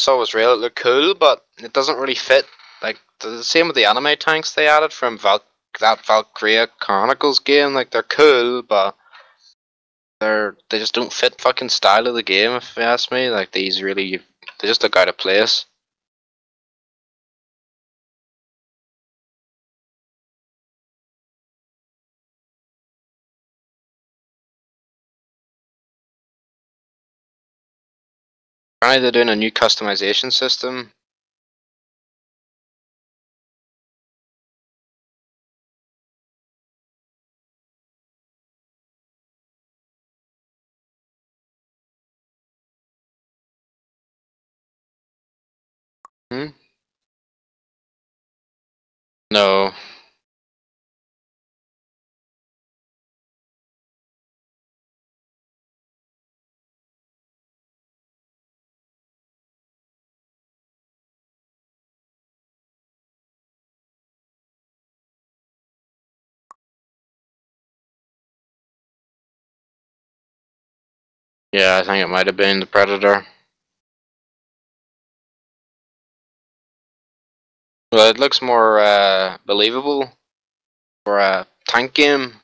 saw was real. It looked cool, but it doesn't really fit. Like the same with the anime tanks they added from that Valkyria Chronicles game. Like they're cool, but they just don't fit fucking style of the game. If you ask me, like they just look out of place. Apparently they're doing a new customization system. Hmm? No. Yeah, I think it might have been the Predator. Well, it looks more believable for a tank game.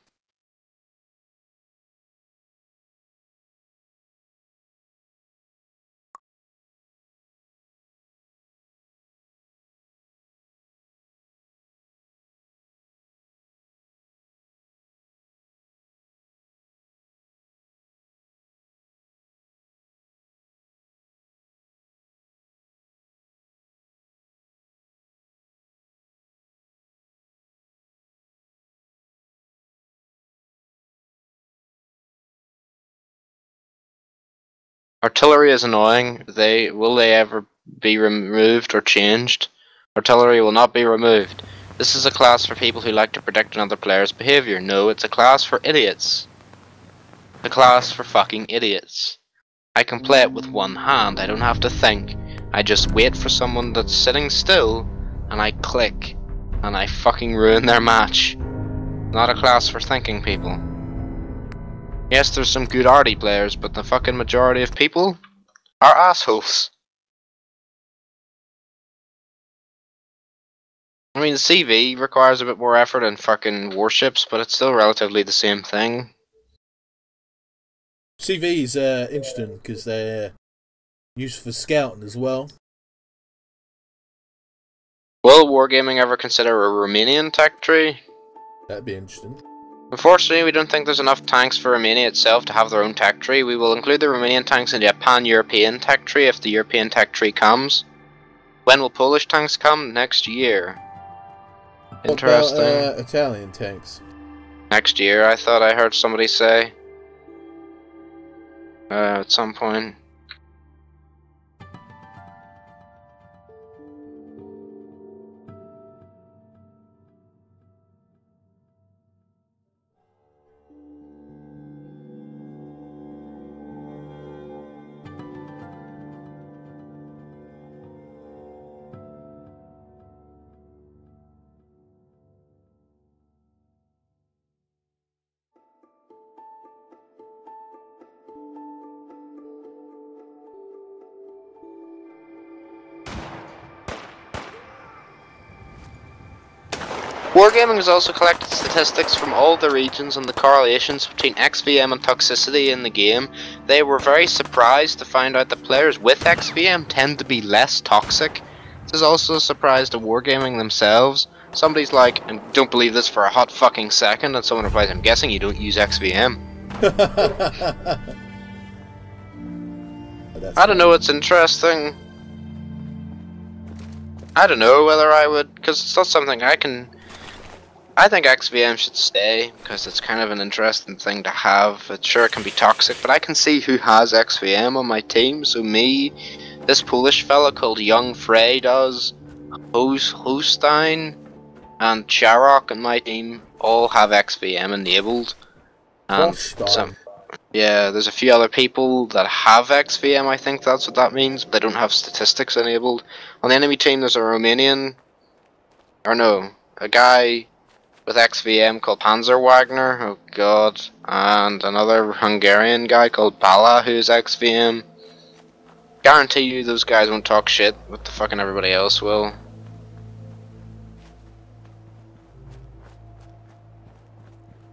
Artillery is annoying. Will they ever be removed or changed? Artillery will not be removed. This is a class for people who like to predict another player's behavior. No, it's a class for idiots. A class for fucking idiots. I can play it with one hand. I don't have to think. I just wait for someone that's sitting still, and I click, and I fucking ruin their match. Not a class for thinking people. Yes, there's some good arty players, but the fucking majority of people are assholes. I mean, the CV requires a bit more effort in fucking warships, but it's still relatively the same thing. CV is interesting because they're used for scouting as well. Will Wargaming ever consider a Romanian tech tree? That'd be interesting. Unfortunately, we don't think there's enough tanks for Romania itself to have their own tech tree. We will include the Romanian tanks in the pan-European tech tree if the European tech tree comes. When will Polish tanks come? Next year. Interesting. What about Italian tanks? Next year, I thought I heard somebody say. At some point. Wargaming has also collected statistics from all the regions and the correlations between XVM and toxicity in the game. They were very surprised to find out that players with XVM tend to be less toxic. This is also a surprise to Wargaming themselves. Somebody's like, and don't believe this for a hot fucking second, and someone replies, I'm guessing you don't use XVM. I don't know, it's interesting. I don't know whether I would, because it's not something I can... I think XVM should stay, because it's kind of an interesting thing to have. It sure can be toxic, but I can see who has XVM on my team. So me, this Polish fella called Young Frey does, Holstein, and Charok on my team all have XVM enabled. And yeah, there's a few other people that have XVM, I think that's what that means, but they don't have statistics enabled. On the enemy team there's a Romanian, or no, a guy with XVM called Panzer Wagner, oh god, and another Hungarian guy called Bala who's XVM. Guarantee you those guys won't talk shit. What the fucking everybody else will.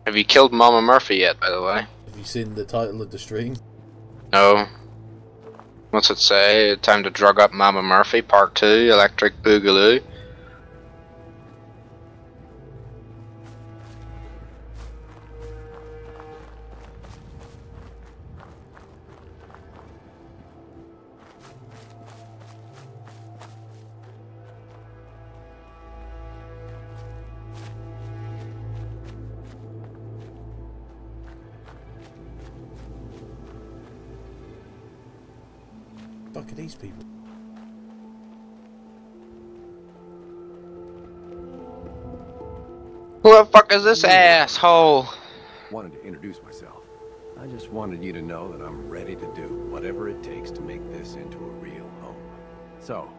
Have you killed Mama Murphy yet, by the way? Have you seen the title of the stream? No. What's it say? Time to drug up Mama Murphy, Part 2, Electric Boogaloo. Fuck are these people? Who the fuck is this asshole? Wanted to introduce myself. I just wanted you to know that I'm ready to do whatever it takes to make this into a real home. So,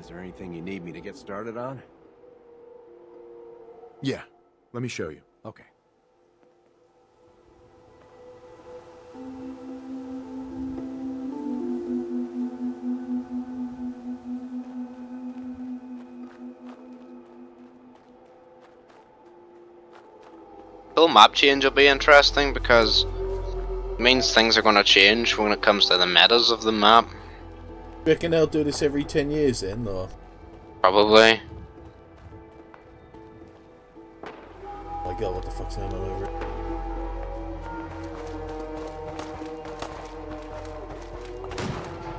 is there anything you need me to get started on? Yeah, let me show you. Okay. The little map change will be interesting because it means things are going to change when it comes to the metas of the map. You reckon they'll do this every 10 years then, or? Probably. Oh my god, what the fuck's going on over it?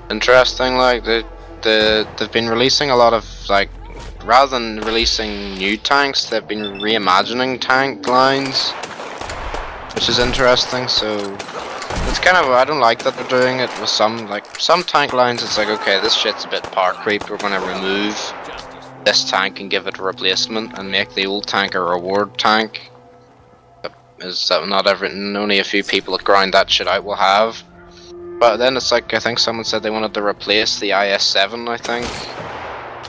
Interesting, like they've been releasing a lot of, like, rather than releasing new tanks, they've been reimagining tank lines, which is interesting. So it's kind of, I don't like that they're doing it with some tank lines. It's like, okay, this shit's a bit power creep, we're gonna remove this tank and give it a replacement and make the old tank a reward tank. Is that not only a few people that grind that shit out will have. But then it's like, I think someone said they wanted to replace the IS-7, I think.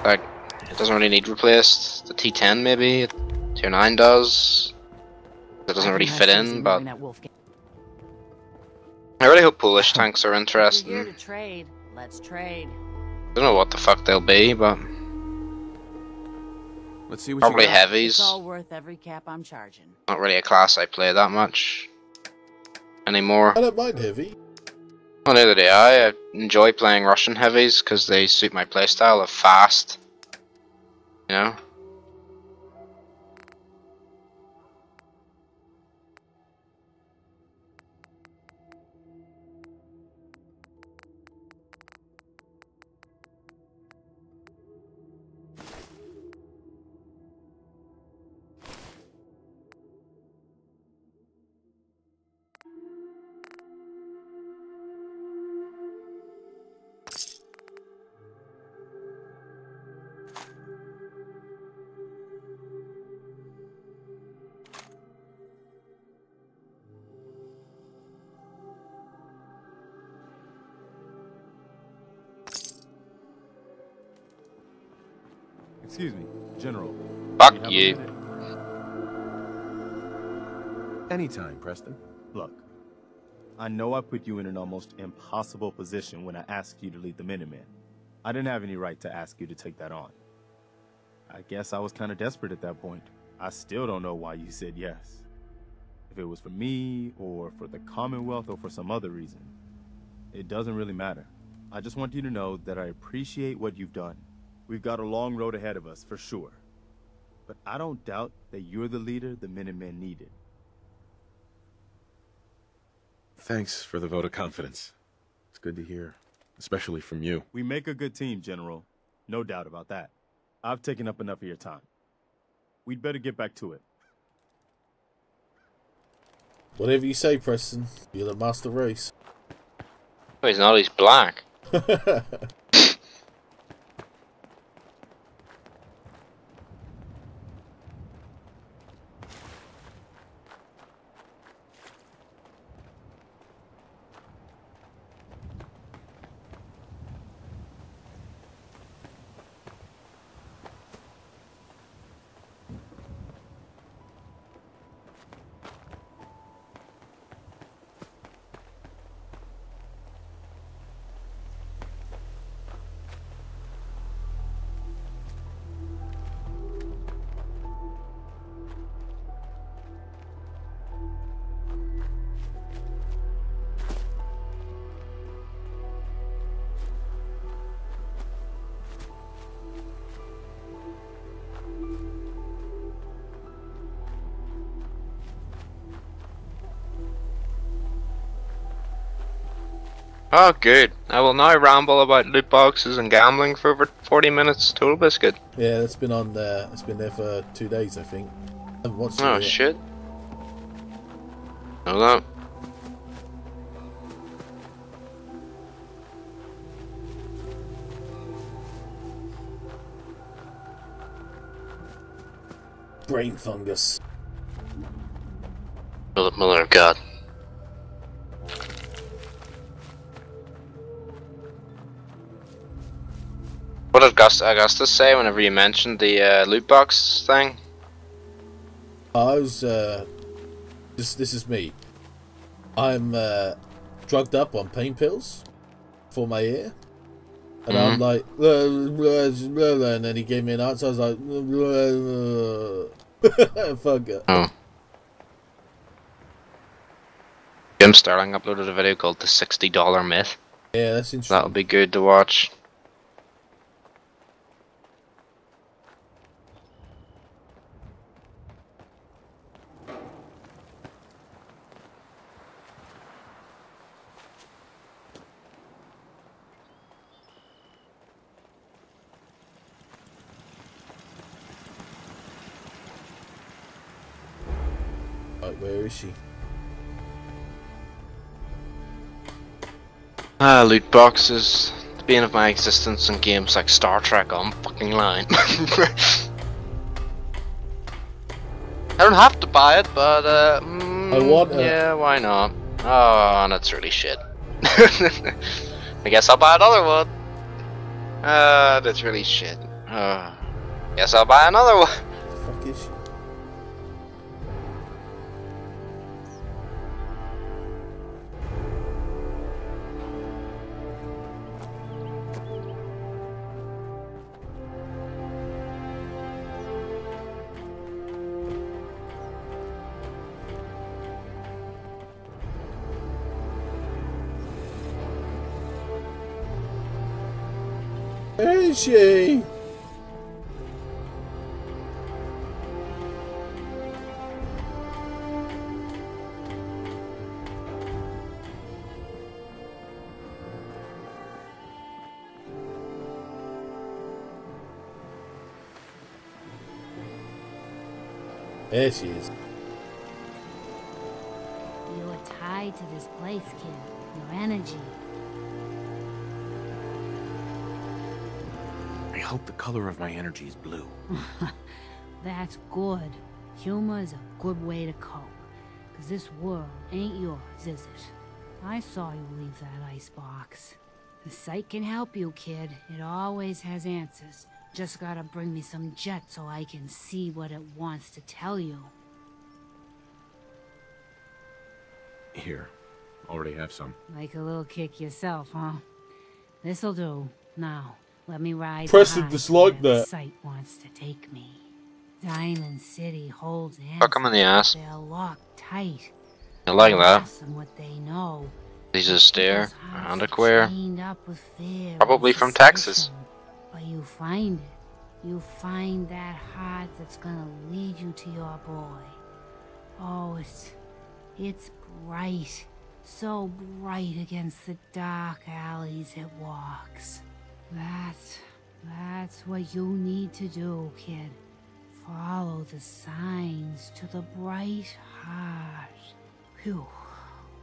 Like, it doesn't really need replaced. The T-10 maybe, T-9 does. It doesn't really fit in, but I really hope Polish tanks are interesting. Here to trade. Let's trade. I don't know what the fuck they'll be, but Let's see what probably you got. heavies. It's all worth every cap I'm charging. Not really a class I play that much anymore. I don't mind heavy. Well, neither do I. I enjoy playing Russian heavies because they suit my playstyle of fast. You know? Excuse me, General. Fuck have a you. minute? Anytime, Preston. Look, I know I put you in an almost impossible position when I asked you to lead the Minutemen. I didn't have any right to ask you to take that on. I guess I was kind of desperate at that point. I still don't know why you said yes. If it was for me, or for the Commonwealth, or for some other reason. It doesn't really matter. I just want you to know that I appreciate what you've done. We've got a long road ahead of us, for sure. But I don't doubt that you're the leader the Minutemen needed. Thanks for the vote of confidence. It's good to hear, especially from you. We make a good team, General. No doubt about that. I've taken up enough of your time. We'd better get back to it. Whatever you say, Preston. You're the master race. Oh, he's not, he's black. Oh, good. I will now ramble about loot boxes and gambling for over 40 minutes. Total biscuit. Yeah, it's been on there. It's been there for 2 days, I think. I haven't watched it Oh, yet. shit. Hold on. Brain fungus. Mother of God. What did Augustus say whenever you mentioned the loot box thing? I was, this is me. I'm, drugged up on pain pills for my ear. And I'm like, blah, blah, blah, blah, and then he gave me an answer. I was like, blah, blah. Fuck it. Oh. Jim Sterling uploaded a video called The $60 Myth. Yeah, that's interesting. That'll be good to watch. Right, where is she? Loot boxes. The bane of my existence in games like Star Trek on fucking line. I don't have to buy it, but I want it. yeah, why not? Oh, that's really shit. I guess I'll buy another one. That's really shit. Guess I'll buy another one. The fuck is she? Where is she? There she is. You're tied to this place, kid. Your energy. I hope the color of my energy is blue. That's good. Humor is a good way to cope. Cause this world ain't yours, is it? I saw you leave that icebox. The sight can help you, kid. It always has answers. Just gotta bring me some jet so I can see what it wants to tell you. Here. Already have some. Like a little kick yourself, huh? This'll do. Now, let me ride Press and behind dislike where the that. sight wants to take me. Diamond City holds Fuck 'em in the ass. They're locked tight. I like that. Ask them what they know. He's a stare. People's hearts are Underwear. chained up with fear Probably and from Texas. suspicion. But you find it. You find that heart that's gonna lead you to your boy. Oh, it's bright. So bright against the dark alleys it walks. That's what you need to do, kid. Follow the signs to the bright heart. Phew.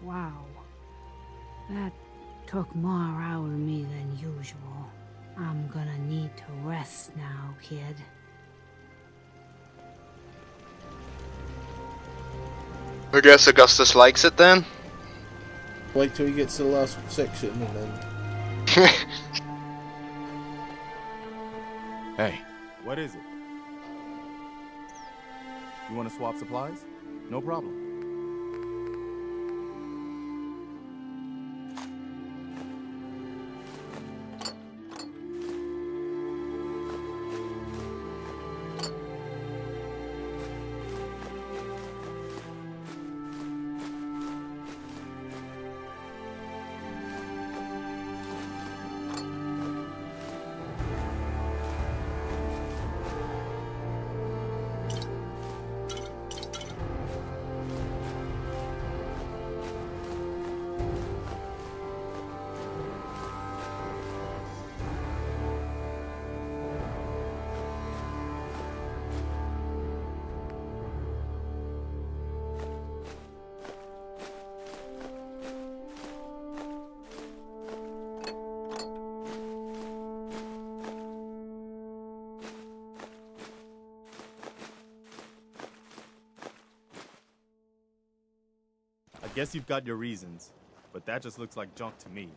Wow. That took more out of me than usual. I'm gonna need to rest now, kid. I guess Augustus likes it then. Wait till he gets to the last section and then... Hey, what is it? You want to swap supplies? No problem. guess you've got your reasons, but that just looks like junk to me.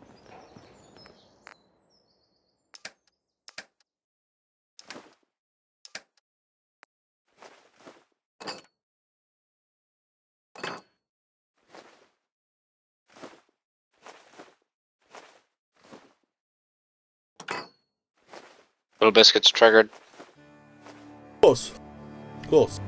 Little Biscuit's triggered. Of course. Of course.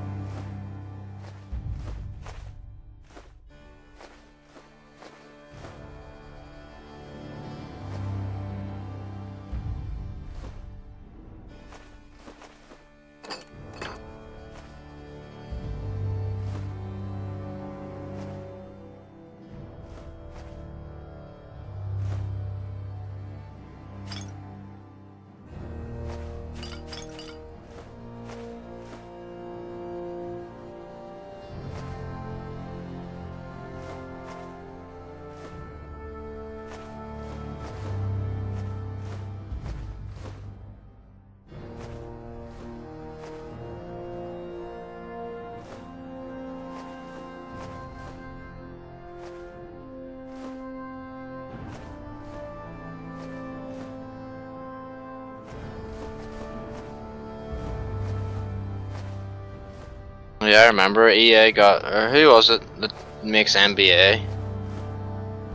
Yeah, I remember EA got, or who was it that makes NBA?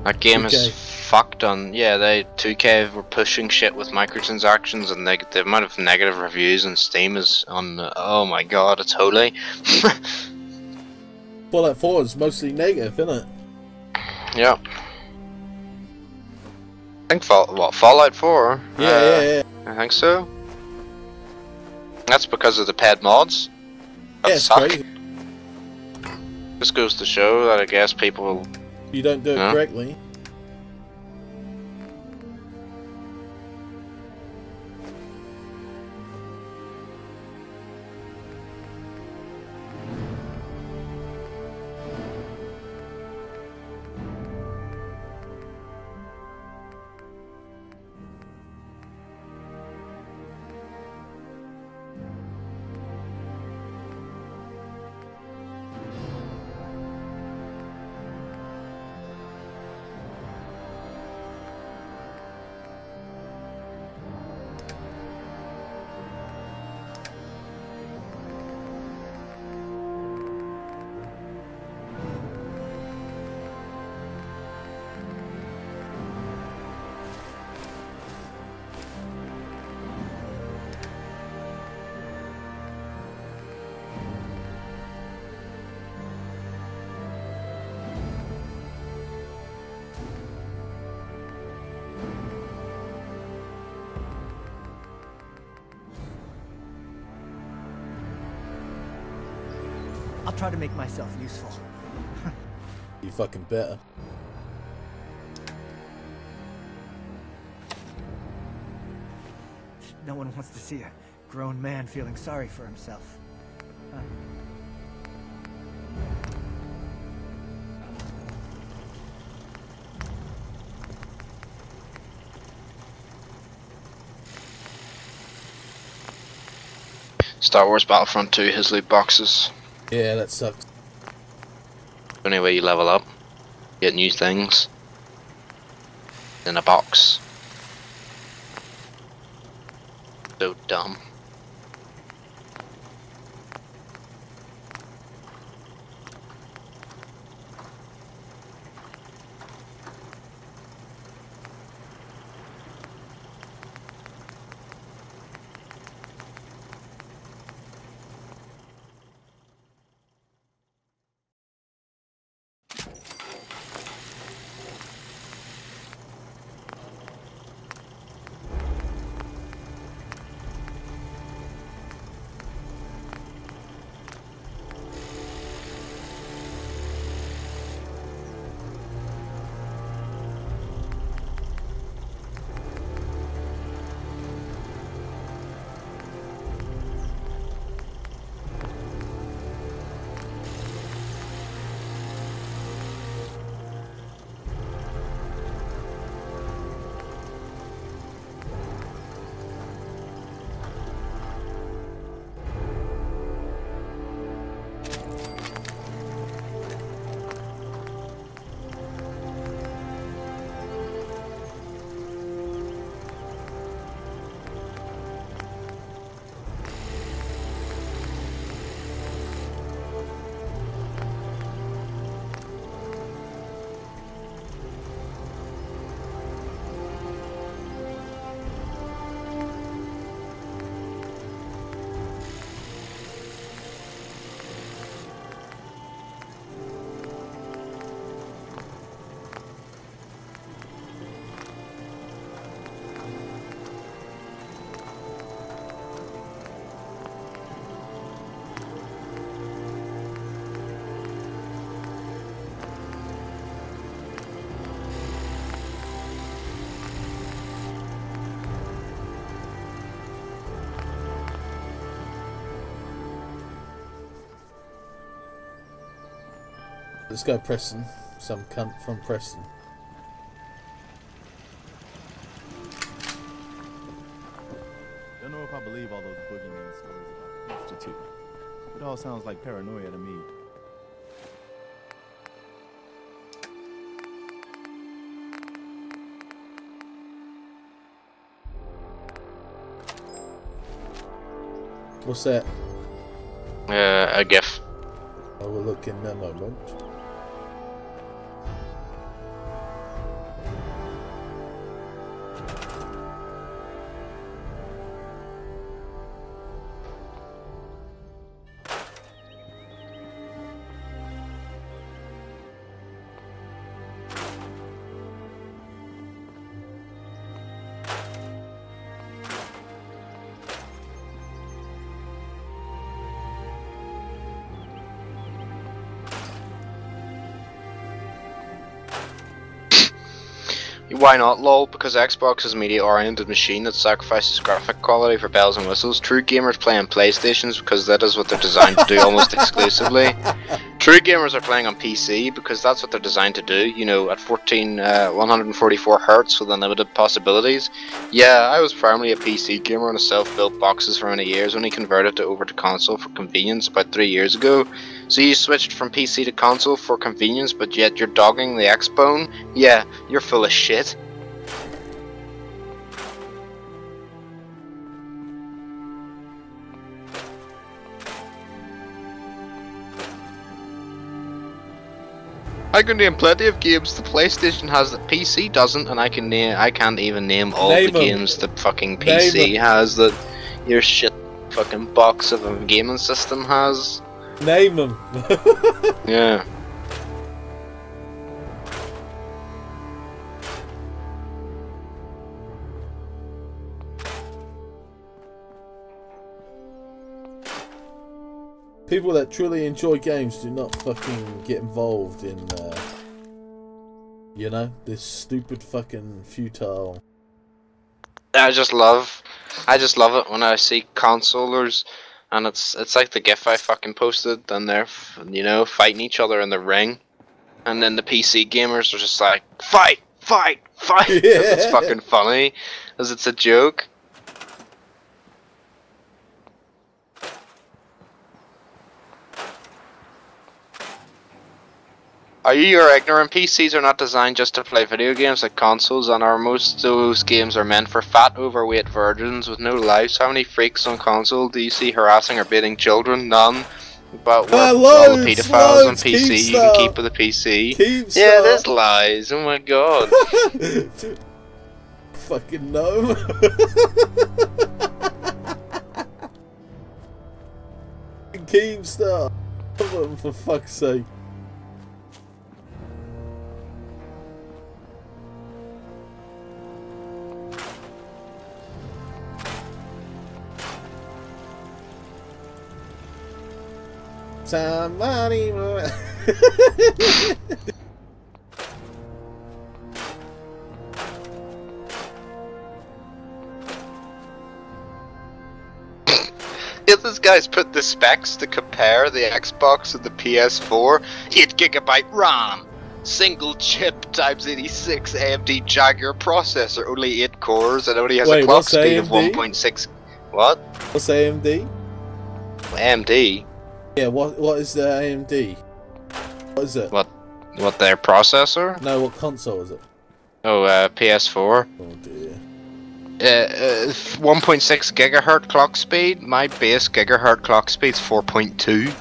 That game 2K. is fucked on. Yeah, 2K were pushing shit with microtransactions, and the amount of negative reviews on Steam is on. Oh my god, it's holy. Fallout 4 is mostly negative, isn't it? Yep. I think Fallout 4? Yeah. I think so. That's because of the paid mods. That Yeah, it's suck. crazy. This goes to show that I guess people. You don't do it Huh? correctly. I'll try to make myself useful. You fucking better. No one wants to see a grown man feeling sorry for himself. Huh. Star Wars Battlefront 2 has loot boxes. Yeah, that sucks. Only way you level up, get new things in a box. So dumb. Let's go Preston. Some cunt from Preston. Don't know if I believe all those boogeyman stories about the Institute. It all sounds like paranoia to me. What's that? A GIF. I will look in a moment. Why not, lol? Because Xbox is a media-oriented machine that sacrifices graphic quality for bells and whistles. True gamers play on PlayStations because that is what they're designed to do almost exclusively. True gamers are playing on PC because that's what they're designed to do, you know, at 144 Hz with unlimited possibilities. Yeah, I was primarily a PC gamer on a self-built boxes for many years, only converted over to console for convenience about 3 years ago. So you switched from PC to console for convenience, but yet you're dogging the X-Bone? Yeah, you're full of shit. I can name plenty of games the PlayStation has that PC doesn't, and I can't even name all the games that fucking PC has that your shit fucking box of a gaming system has. Name them. Yeah. People that truly enjoy games do not fucking get involved in, you know, this stupid fucking futile. I just love it when I see consolers, and it's like the GIF I fucking posted, and they're you know, fighting each other in the ring, and then the PC gamers are just like fight, fight, fight. Yeah. It's fucking funny, as it's a joke. Are you ignorant? PCs are not designed just to play video games like consoles, and most of those games are meant for fat, overweight virgins with no lives. How many freaks on console do you see harassing or beating children? None. But all the pedophiles on PC you can keep with a PC. Yeah, there's lies. Oh my god. Fucking no. Keemstar. For fuck's sake. Somebody. Yeah, this guy's put the specs to compare the Xbox and the PS4. 8GB RAM, single chip times 86 AMD Jaguar processor, only 8 cores, and only has a clock speed of 1.6. What? What's AMD? AMD? Yeah, what is the AMD? What is it? What their processor? No, what console is it? Oh, PS4. Oh dear. 1.6 gigahertz clock speed. My base gigahertz clock speed is 4.2.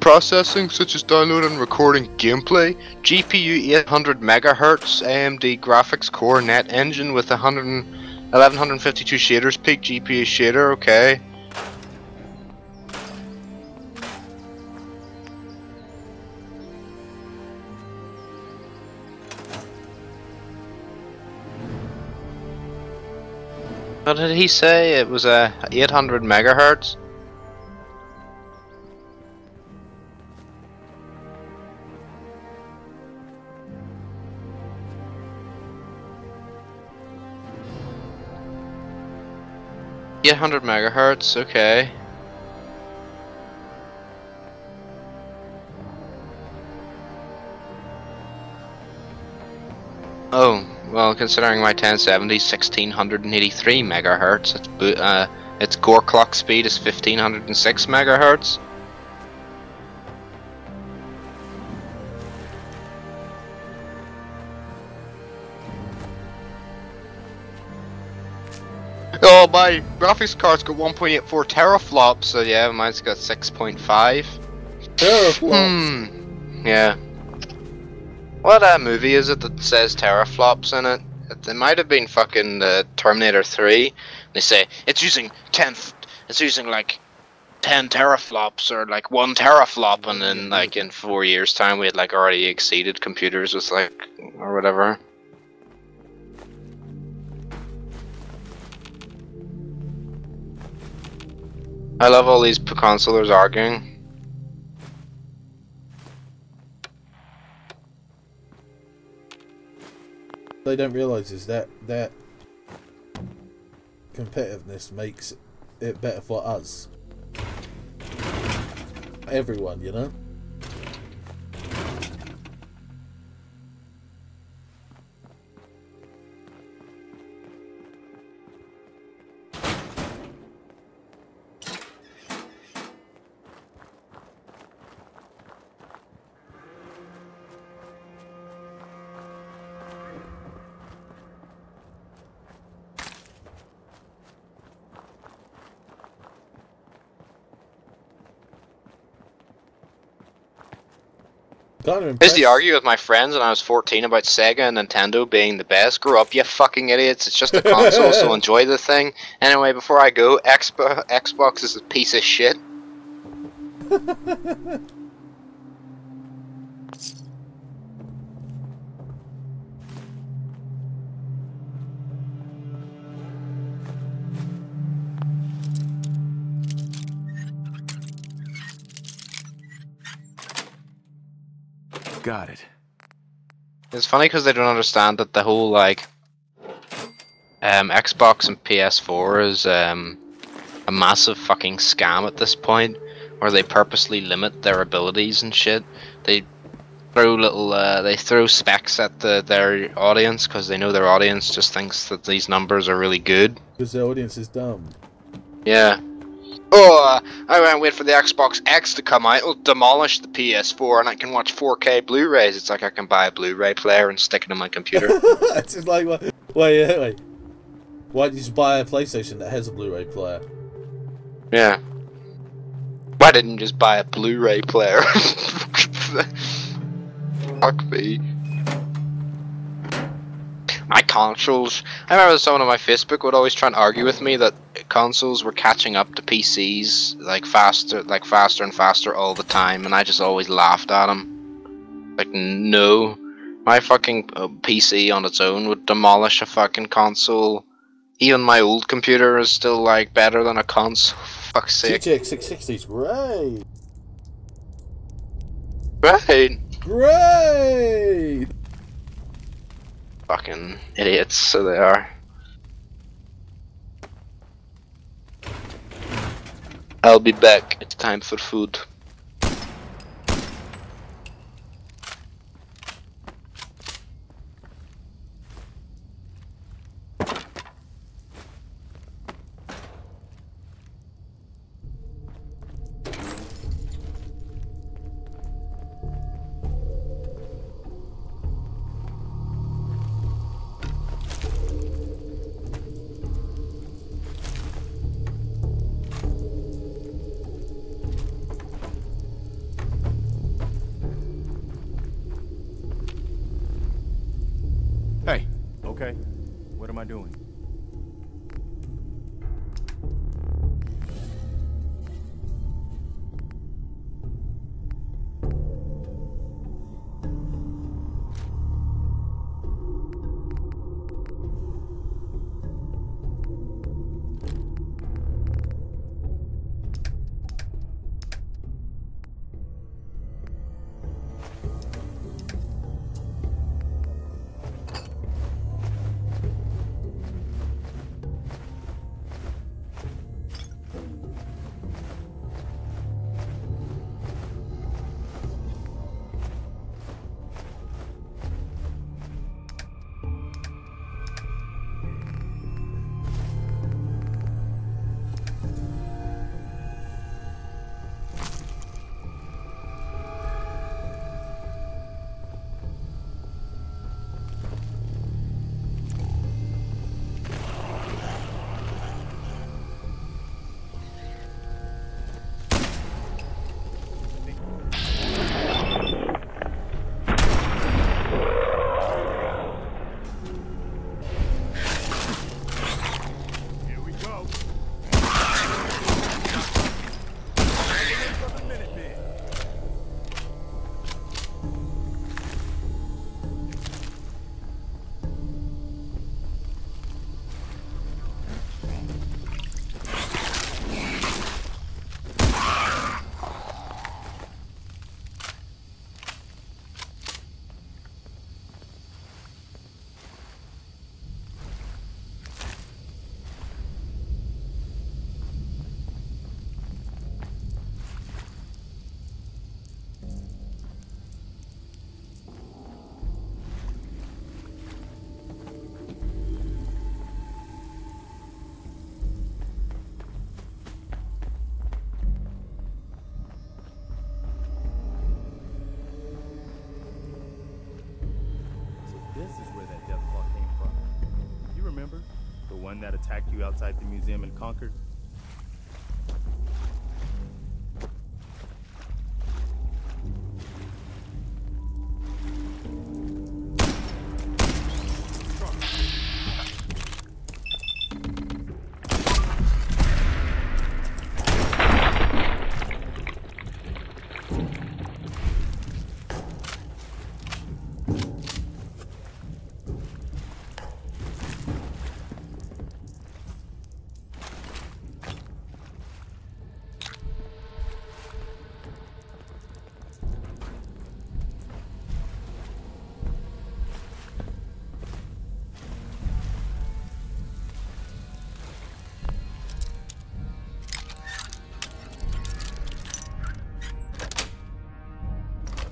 Processing such as downloading and recording gameplay. GPU 800 megahertz. AMD graphics core net engine with 1152 shaders. Peak GPU shader. Okay. What did he say? It was 800 megahertz. $800 megahertz. Okay. Oh, well, considering my 1070 is 1683 megahertz, its core clock speed is 1506 megahertz. Oh, my graphics card's got 1.84 teraflops, so yeah, mine's got 6.5. Teraflops. Yeah. What movie is it that says teraflops in it? It might have been fucking Terminator 3. They say it's using it's using like 10 teraflops or like 1 teraflop, and then like in 4 years' time we had like already exceeded computers with like or whatever. I love all these consolers arguing. They don't realise is that competitiveness makes it better for us. Everyone, you know? I used to argue with my friends when I was 14 about Sega and Nintendo being the best. Grow up, you fucking idiots. It's just a console, so enjoy the thing. Anyway, before I go, Xbox is a piece of shit. Got it. It's funny because they don't understand that the whole like Xbox and PS4 is a massive fucking scam at this point, where they purposely limit their abilities and shit. They throw specs at their audience because they know their audience just thinks that these numbers are really good. Because their audience is dumb. Yeah. Oh, I won't wait for the Xbox X to come out. It'll demolish the PS4 and I can watch 4K Blu-rays. It's like I can buy a Blu-ray player and stick it in my computer. It's just like, wait. Why don't you just buy a PlayStation that has a Blu-ray player? Yeah. Why didn't you just buy a Blu-ray player? Fuck me. My consoles. I remember someone on my Facebook would always try and argue with me that consoles were catching up to PCs like faster and faster all the time, and I just always laughed at him. Like, no, my fucking PC on its own would demolish a fucking console. Even my old computer is still like better than a console. Fuck's sake. GTX 660 is great. Great. Fucking idiots, so they are. I'll be back. It's time for food. Hey. Okay. What am I doing? that attacked you outside the museum in Concord?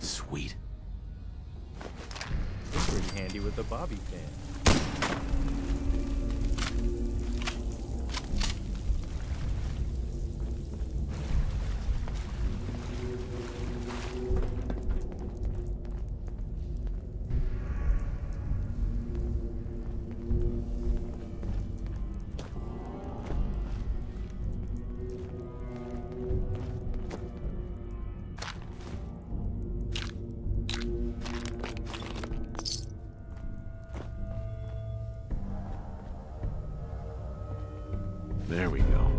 Sweet. It's pretty handy with a bobby pin. There we go.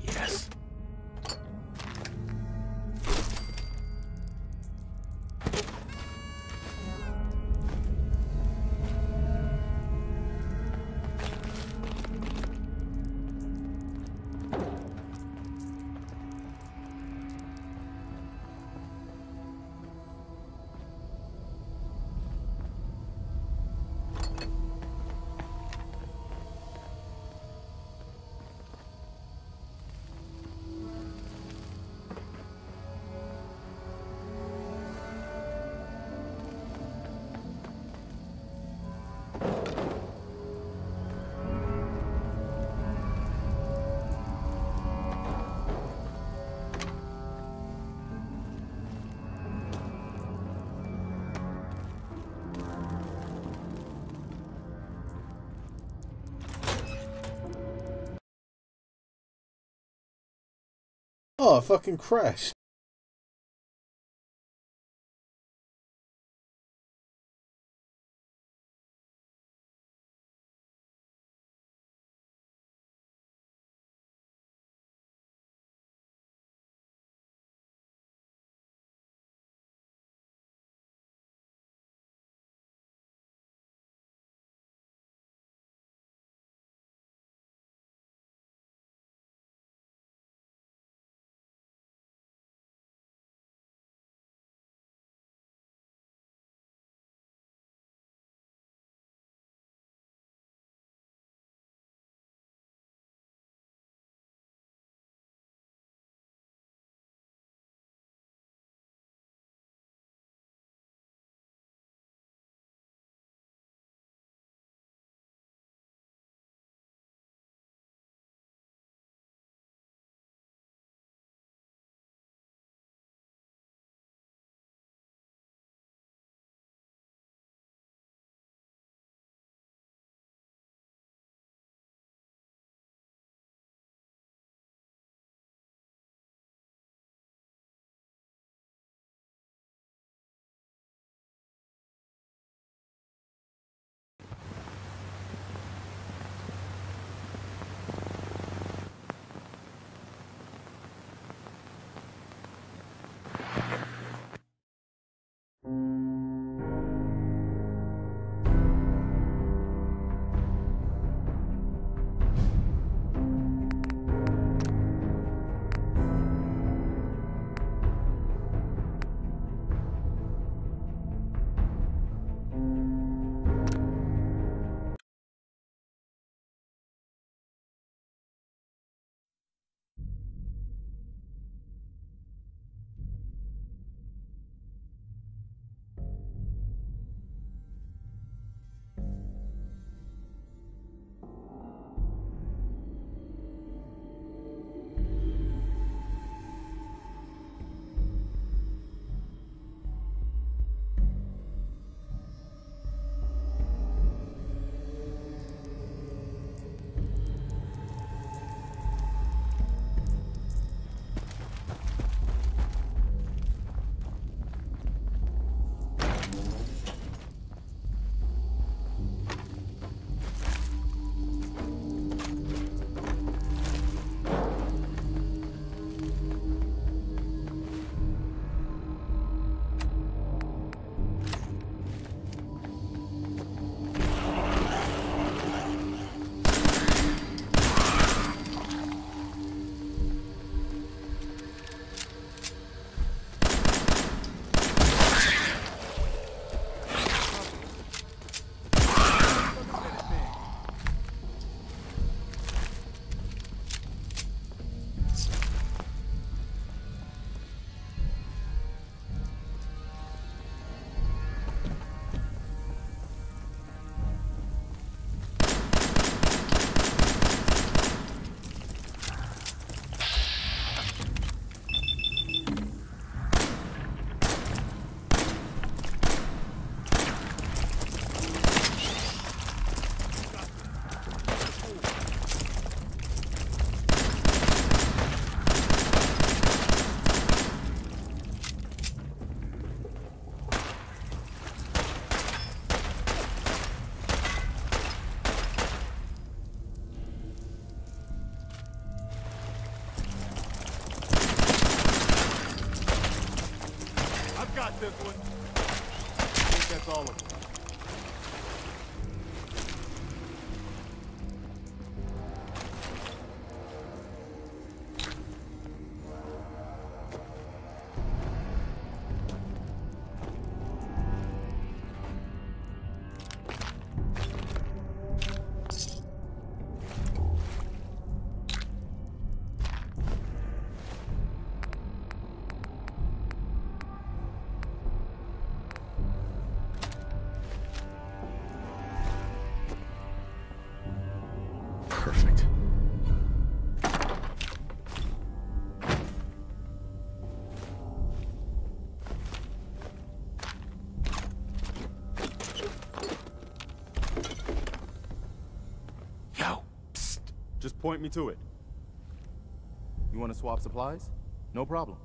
Yes. Oh, I fucking crashed. this one? I think that's all of them. Perfect. Yo, psst. Just point me to it. You want to swap supplies? No problem.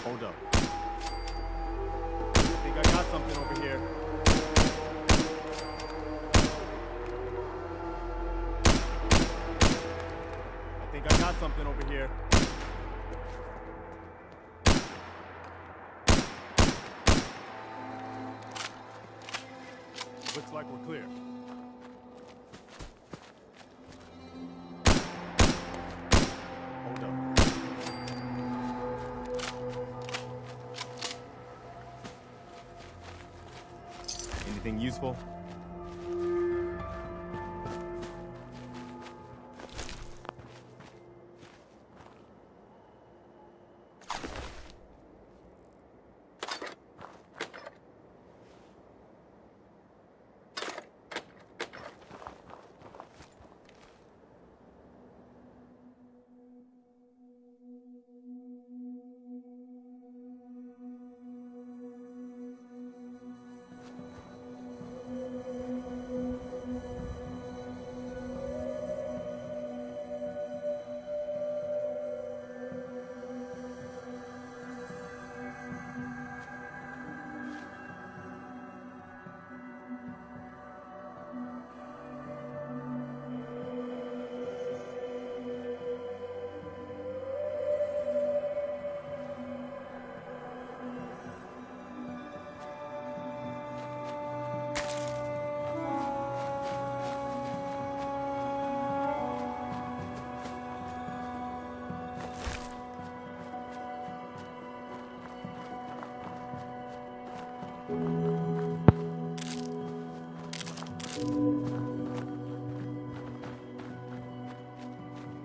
Hold up. I think I got something over here. I think I got something over here. Looks like we're clear. Hold up. Anything useful?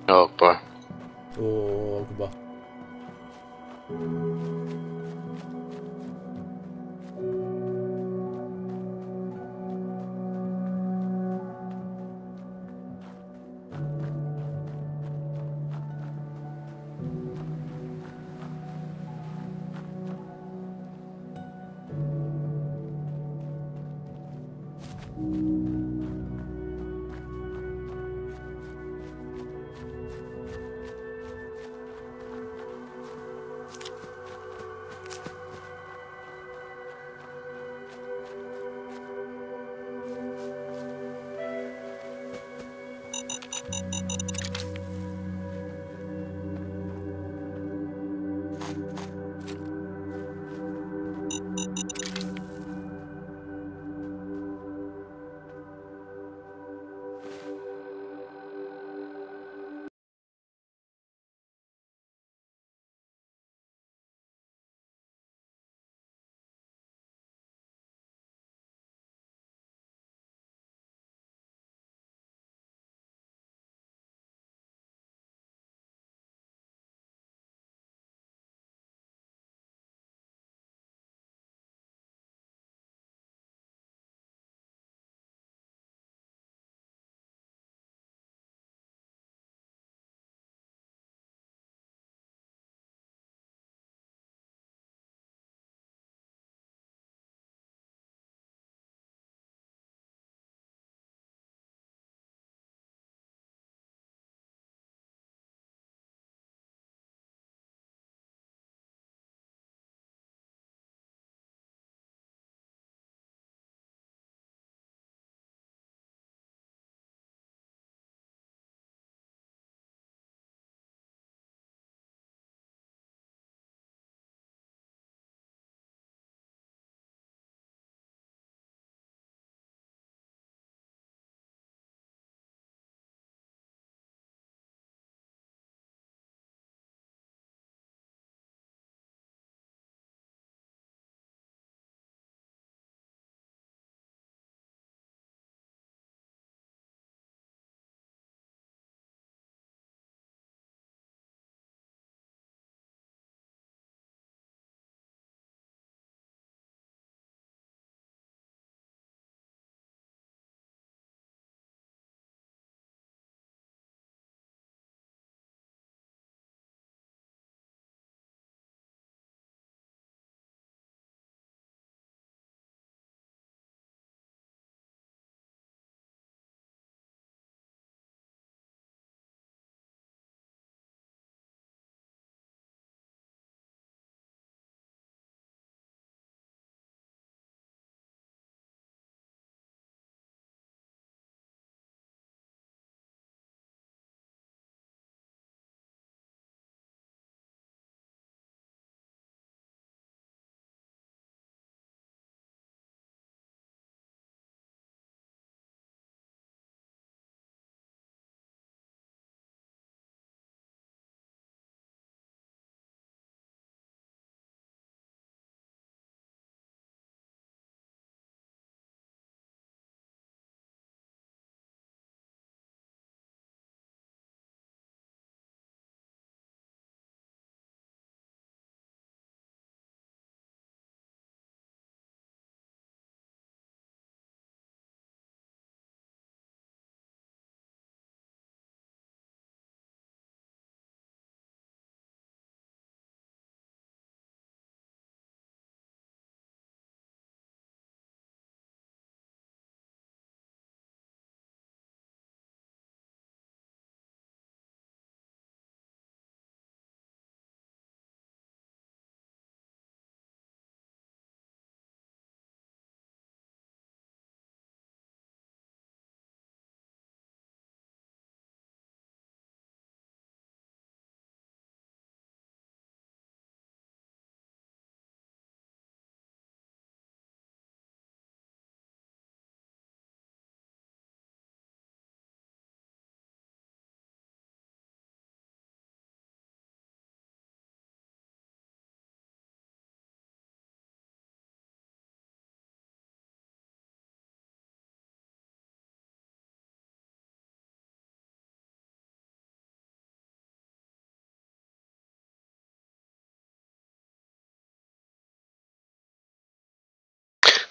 Oh boy. Oh, goodbye.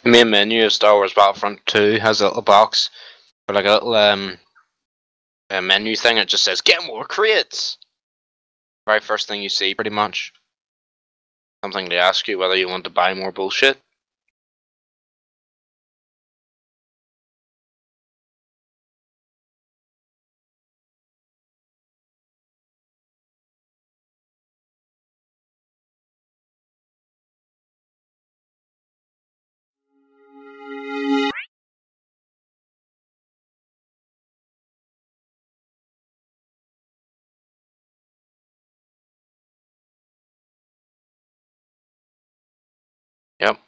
The main menu of Star Wars Battlefront 2 has a little box or like a little a menu thing. It just says "Get more crates." Very first thing you see, pretty much. Something to ask you whether you want to buy more bullshit. Yep.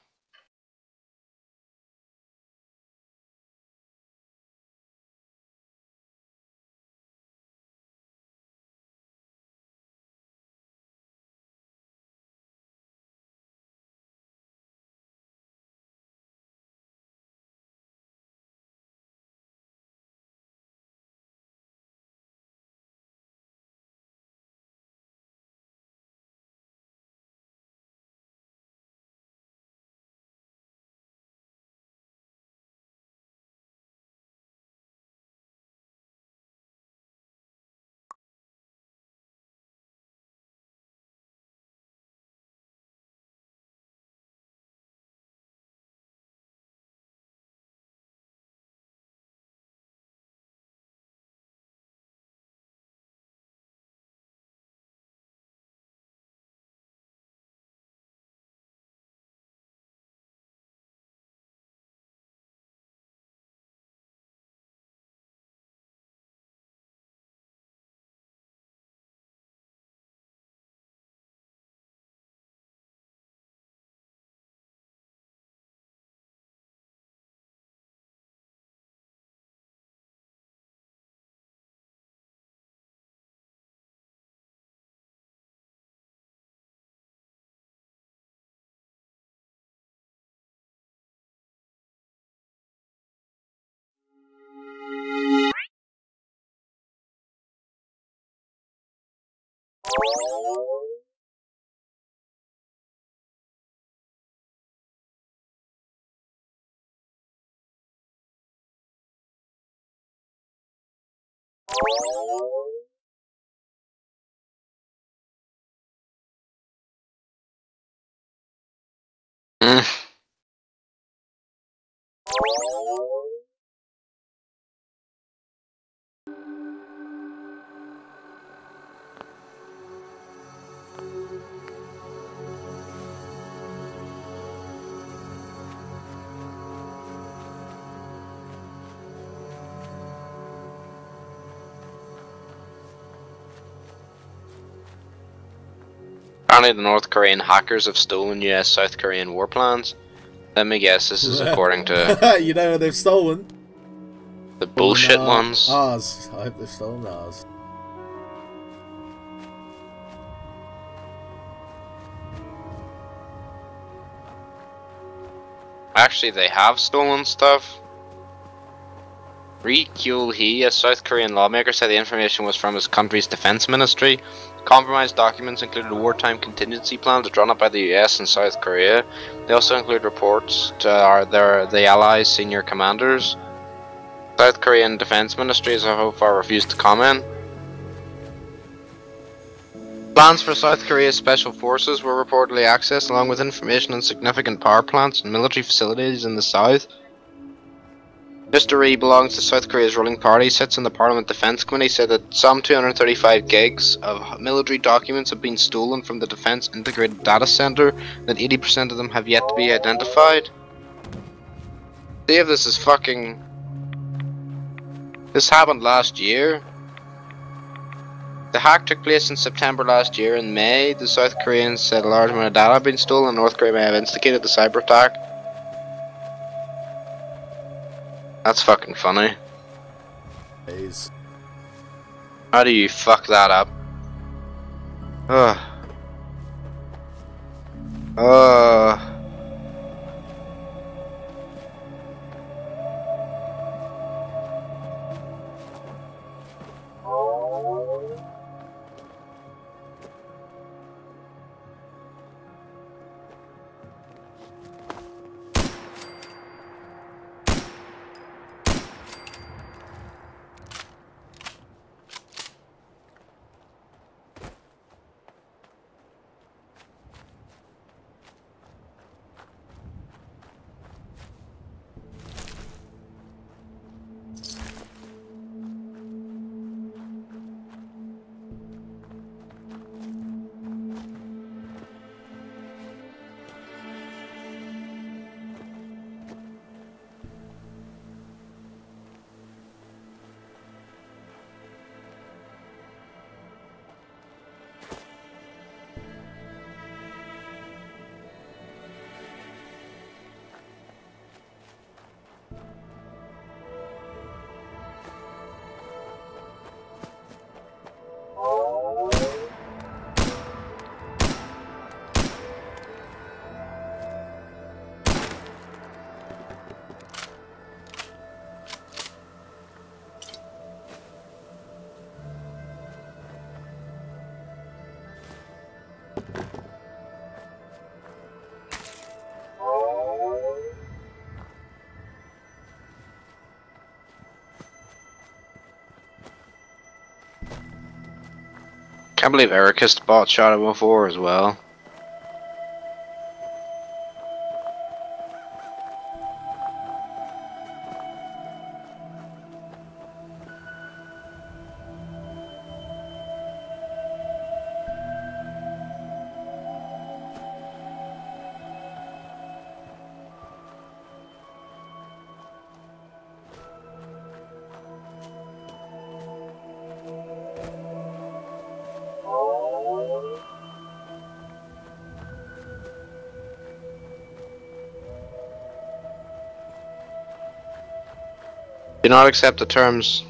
Mm. Apparently the North Korean hackers have stolen US-South Korean war plans. Let me guess, this is according to You know what they've stolen? the bullshit ones. Ours. I hope they've stolen ours. Actually, they have stolen stuff. Ri Kyul-hee, a South Korean lawmaker, said the information was from his country's defense ministry. Compromised documents included wartime contingency plans drawn up by the US and South Korea. They also include reports to the allies' senior commanders. South Korean defense ministry has so far refused to comment. Plans for South Korea's special forces were reportedly accessed, along with information on significant power plants and military facilities in the south. Mr. Ri belongs to South Korea's ruling party, sits in the Parliament Defense Committee, said that some 235 gigs of military documents have been stolen from the Defense Integrated Data Center, that 80% of them have yet to be identified. See if this is fucking... This happened last year. The hack took place in September last year. In May, the South Koreans said a large amount of data had been stolen and North Korea may have instigated the cyber attack. That's fucking funny. Jeez. How do you fuck that up? Ugh. Ugh. Can't believe Ericus bought Shadow before as well. Do not accept the terms.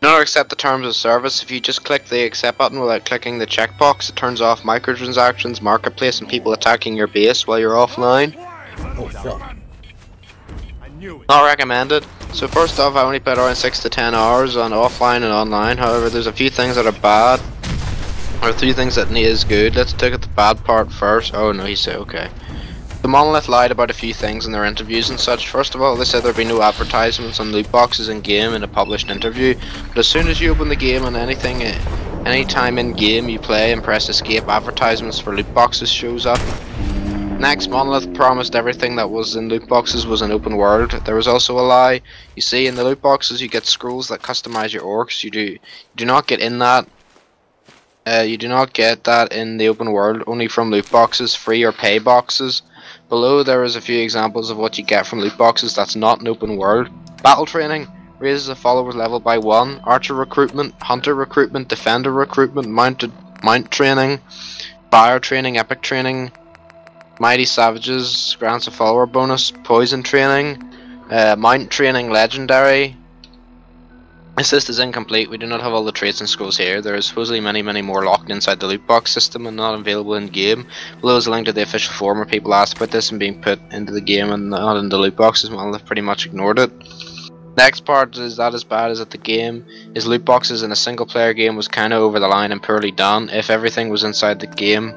Do not accept the terms of service. If you just click the accept button without clicking the checkbox, it turns off microtransactions, marketplace, and people attacking your base while you're offline. Oh fuck. Not recommended. So first off, I only played around 6 to 10 hours on offline and online. However, there's a few things that are bad, or 3 things that is good. Let's take at the bad part first. Oh no, he said okay. The Monolith lied about a few things in their interviews and such. First of all, they said there'd be no advertisements on loot boxes in game in a published interview. But as soon as you open the game and any time in game you play and press escape, advertisements for loot boxes shows up. Next, Monolith promised everything that was in loot boxes was an open world. There was also a lie. You see, in the loot boxes you get scrolls that customize your orcs. You do not get in that. You do not get that in the open world. Only from loot boxes, free or pay boxes. Below there is a few examples of what you get from loot boxes that's not an open world. Battle training raises a follower's level by 1. Archer recruitment, hunter recruitment, defender recruitment, mount training, fire training, epic training, mighty savages grants a follower bonus, poison training, mount training legendary. This list is incomplete. We do not have all the traits and scrolls here. There are supposedly many more locked inside the loot box system and not available in game. Below is a link to the official forum where people asked about this and being put into the game and not in the loot boxes. Well, they've pretty much ignored it. Next part is that as bad as at the game is loot boxes in a single player game was kinda over the line and poorly done. If everything was inside the game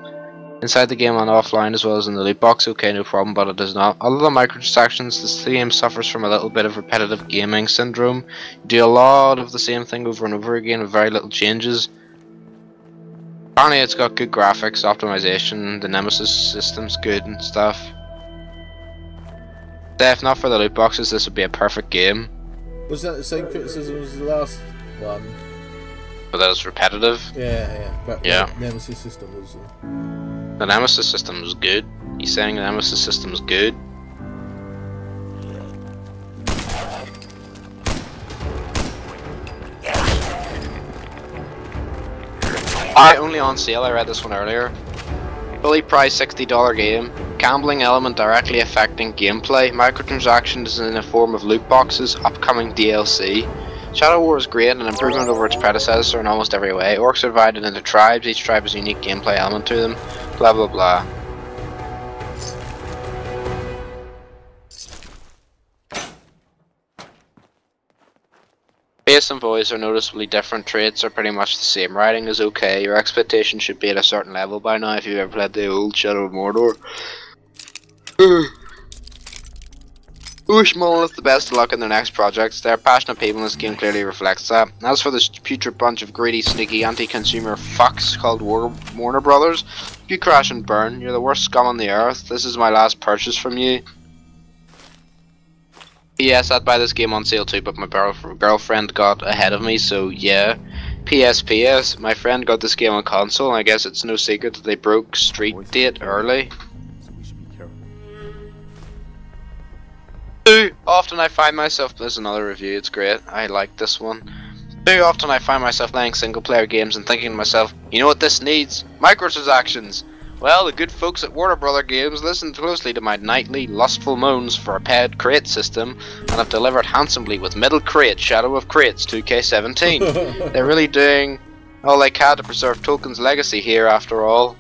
and offline as well as in the loot box, okay, no problem, but it is not. Other than microtransactions, this game suffers from a little bit of repetitive gaming syndrome. You do a lot of the same thing over and over again with very little changes. Apparently it's got good graphics, optimization, the Nemesis system's good and stuff. If not for the loot boxes, this would be a perfect game. Was that the same criticism as the last one? But that it's repetitive? Yeah. But yeah. The Nemesis system was... The Nemesis system was good. He's saying the Nemesis system is good. Only on sale, I read this one earlier. Fully priced $60 game. Gambling element directly affecting gameplay. Microtransactions in the form of loot boxes. Upcoming DLC. Shadow War is great, an improvement over its predecessor in almost every way. Orcs are divided into tribes, each tribe has a unique gameplay element to them. Blah blah blah. Face and voice are noticeably different, traits are pretty much the same. Writing is okay, your expectations should be at a certain level by now if you've ever played the old Shadow of Mordor. Wish Monolith the best of luck in their next projects. They are passionate people and this game clearly reflects that. As for this putrid bunch of greedy, sneaky, anti-consumer fucks called Warner Brothers, you crash and burn. You're the worst scum on the earth. This is my last purchase from you. Yes, I'd buy this game on sale too, but my girlfriend got ahead of me, so yeah. PS, my friend got this game on console, and I guess it's no secret that they broke Street Date early. Too often I find myself, there's another review, it's great, I like this one. Too often I find myself playing single player games and thinking to myself, you know what this needs? Microtransactions! Well, the good folks at Warner Brother Games listened closely to my nightly lustful moans for a paired crate system and have delivered handsomely with Middle Crate Shadow of Crates 2K17. They're really doing all they can to preserve Tolkien's legacy here after all.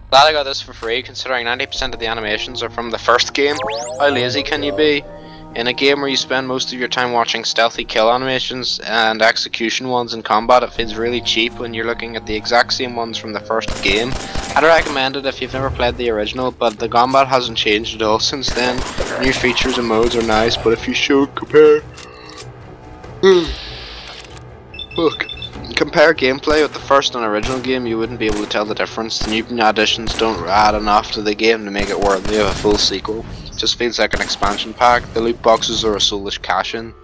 Glad I got this for free, considering 90% of the animations are from the first game. How lazy can you be? In a game where you spend most of your time watching stealthy kill animations and execution ones in combat, it feels really cheap when you're looking at the exact same ones from the first game. I'd recommend it if you've never played the original, but the combat hasn't changed at all since then. New features and modes are nice, but if you should compare... Look. Compare gameplay with the first and original game, you wouldn't be able to tell the difference. The new additions don't add enough to the game to make it worthy of a full sequel. It just feels like an expansion pack. The loot boxes are a soulless cash-in.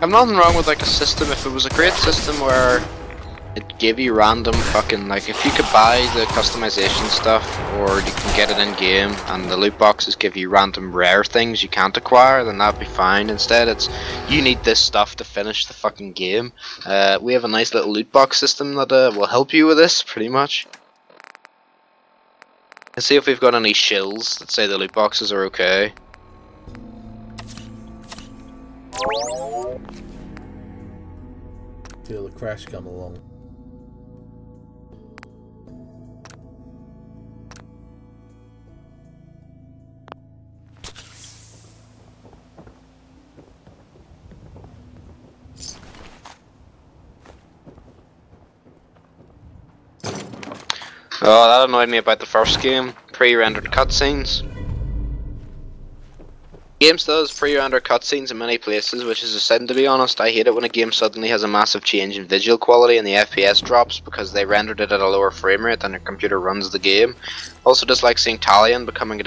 I've nothing wrong with like a system if it was a great system where it gave you random fucking, like if you could buy the customization stuff or you can get it in game and the loot boxes give you random rare things you can't acquire, then that'd be fine. Instead it's, you need this stuff to finish the fucking game. We have a nice little loot box system that will help you with this pretty much. Let's see if we've got any shills that say the loot boxes are okay. Feel the crash come along. Oh, that annoyed me about the first game. Pre-rendered cutscenes. Game still has pre-rendered cutscenes in many places, which is a sin to be honest. I hate it when a game suddenly has a massive change in visual quality and the FPS drops because they rendered it at a lower frame rate than your computer runs the game. Also dislike seeing Talion becoming a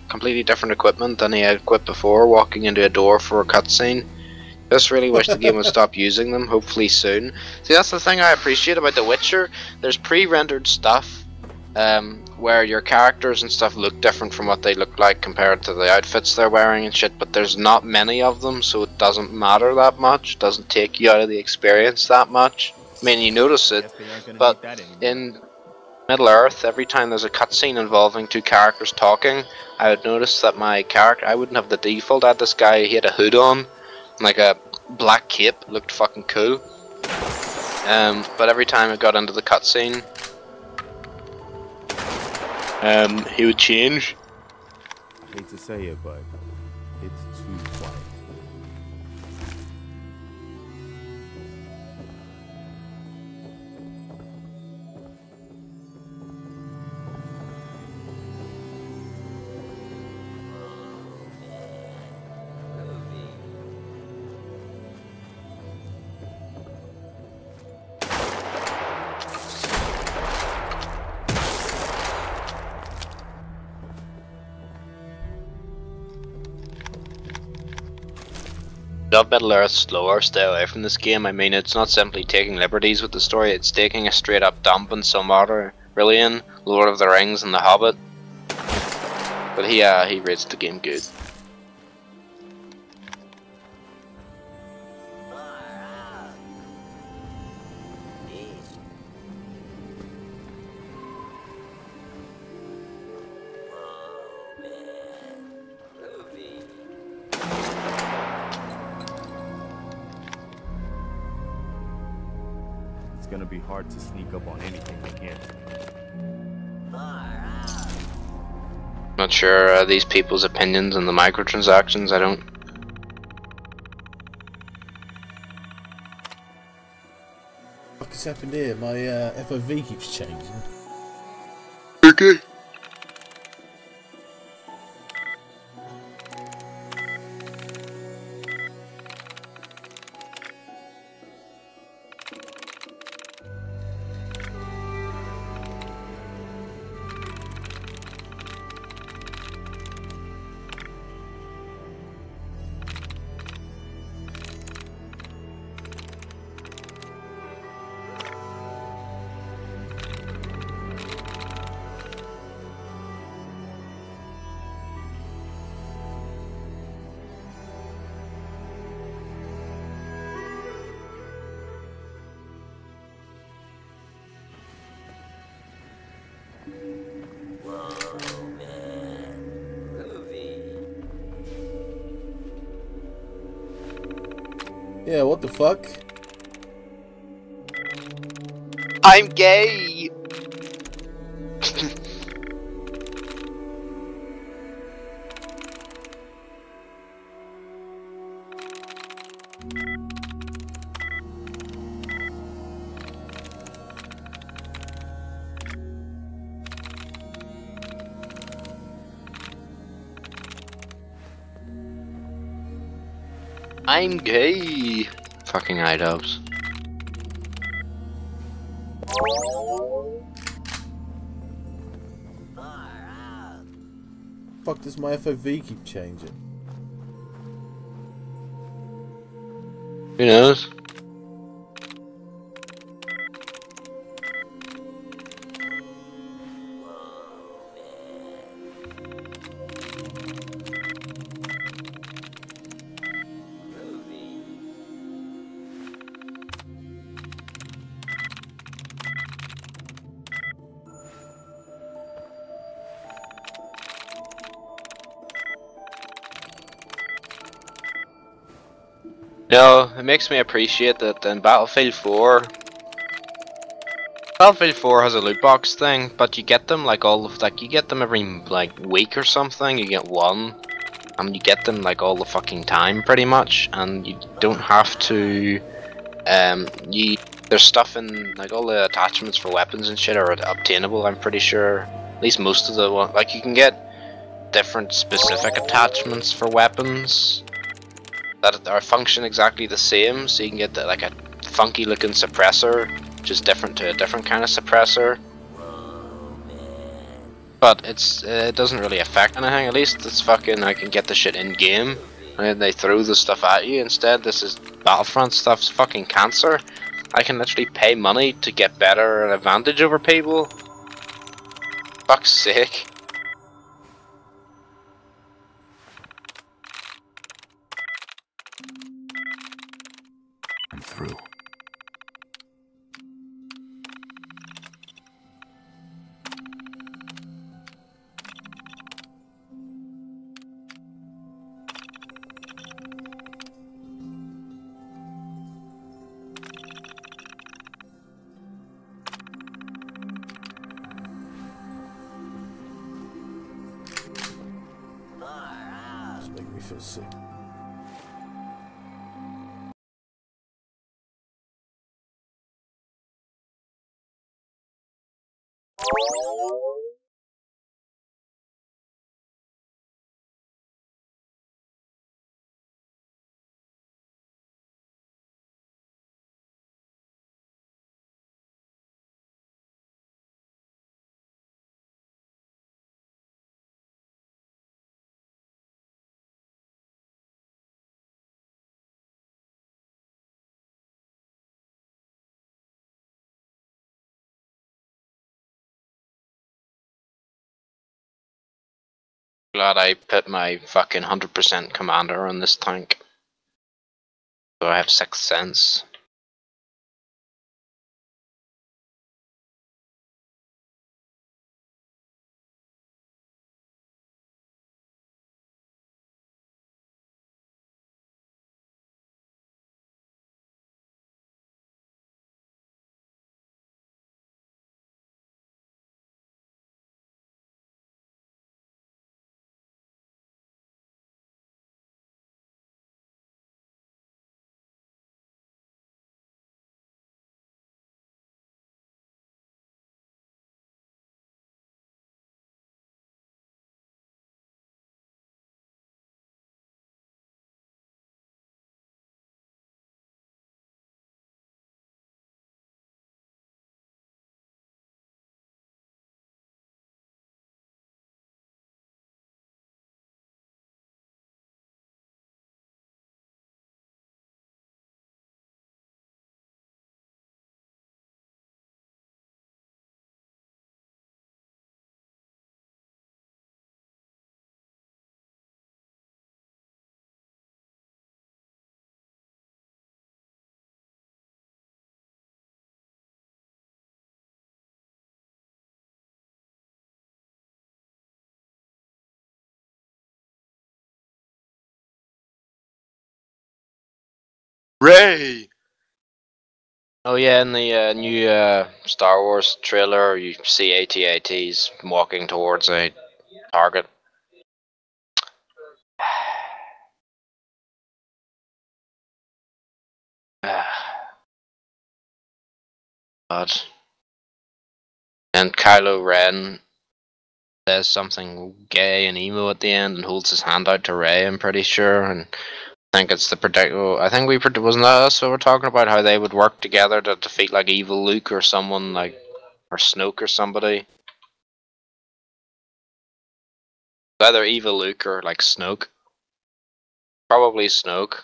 completely different equipment than he had equipped before, walking into a door for a cutscene. Just really wish the game would stop using them, hopefully soon. See, that's the thing I appreciate about The Witcher. There's pre-rendered stuff where your characters and stuff look different from what they look like compared to the outfits they're wearing and shit, but there's not many of them, so it doesn't matter that much. It doesn't take you out of the experience that much. I mean, you notice it, but in Middle-earth, every time there's a cutscene involving two characters talking, I would notice that my character, I wouldn't have the default. I had this guy, he had a hood on, like a black cape, looked fucking cool. But every time it got into the cutscene, he would change. I hate to say it, but it's too quiet. Love Middle-earth slower, stay away from this game. I mean, it's not simply taking liberties with the story, it's taking a straight up dump in Silmarillion, Lord of the Rings and The Hobbit. But he rates the game good. gonna be hard to sneak up on anything again. Not sure these people's opinions on the microtransactions. I don't. What has happened here? My FOV keeps changing. Okay. Yeah, what the fuck? I'm gay. I'm gay. Fucking iDubbbz. Fuck does my FOV keep changing? Who knows? No, it makes me appreciate that in Battlefield 4 has a loot box thing, but you get them like you get them every like week or something. You get one, and you get them like all the fucking time pretty much, and you don't have to. There's stuff in like all the attachments for weapons and shit are obtainable. I'm pretty sure, at least most of the one. Like you can get different specific attachments for weapons that are function exactly the same, so you can get like a funky looking suppressor, which is different to a different kind of suppressor. But it doesn't really affect anything. At least it's fucking I can get the shit in game, and then they throw the stuff at you instead. This is Battlefront stuff's fucking cancer. I can literally pay money to get better advantage over people. Fuck's sake. I'm through. It's making me feel sick. Glad I put my fucking 100% commander on this tank. So I have 6th sense. Ray! Oh yeah, in the new Star Wars trailer, you see AT-ATs walking towards a target. God. And Kylo Ren says something gay and emo at the end and holds his hand out to Rey, I'm pretty sure. And I think it's the predictable. I think wasn't that us that were talking about how they would work together to defeat like evil Luke or someone like, or Snoke or somebody. Either evil Luke or like Snoke. Probably Snoke.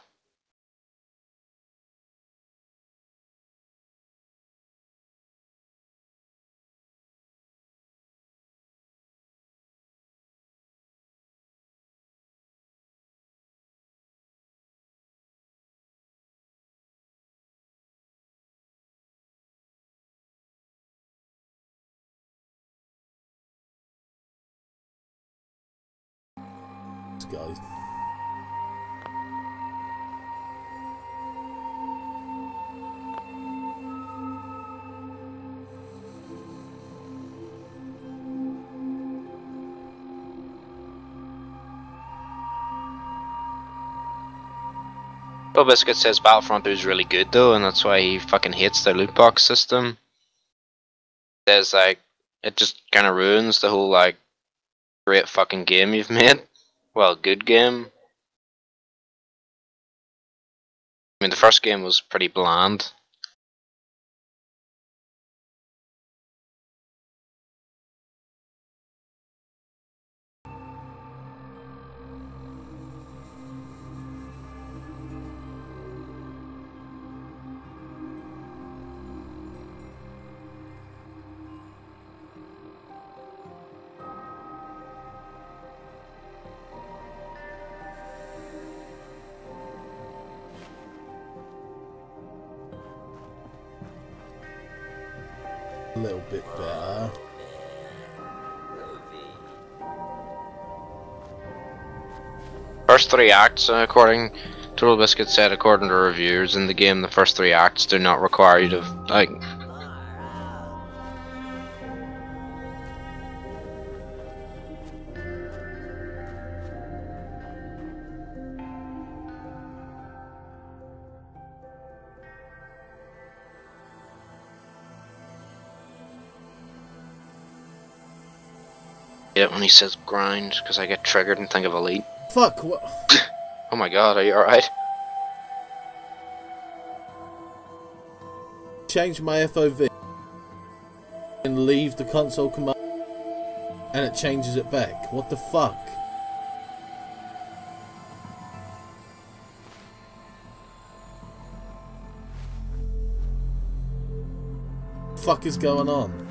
Guys. Bill Biscuit says Battlefront 2 is really good though, and that's why he fucking hates the loot box system. Says like, it just kind of ruins the whole like, great fucking game you've made. Well, good game. I mean, the first game was pretty bland. A little bit better. First three acts, according Total Biscuit said, according to reviewers in the game, the first three acts do not require you to like. Yeah, when he says grind, because I get triggered and think of Elite. Fuck, what? Oh my god, are you alright? Change my FOV and leave the console command and it changes it back. What the fuck? What the fuck is going on?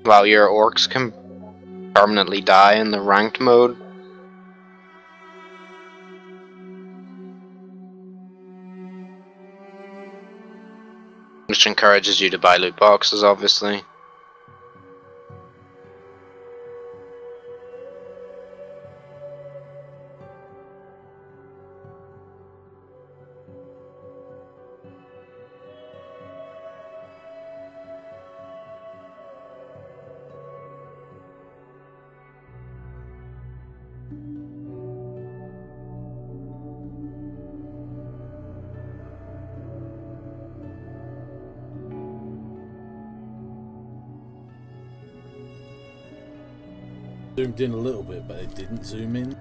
While your orcs can permanently die in the ranked mode. Which encourages you to buy loot boxes, obviously. zoomed in a little bit, but it didn't zoom in.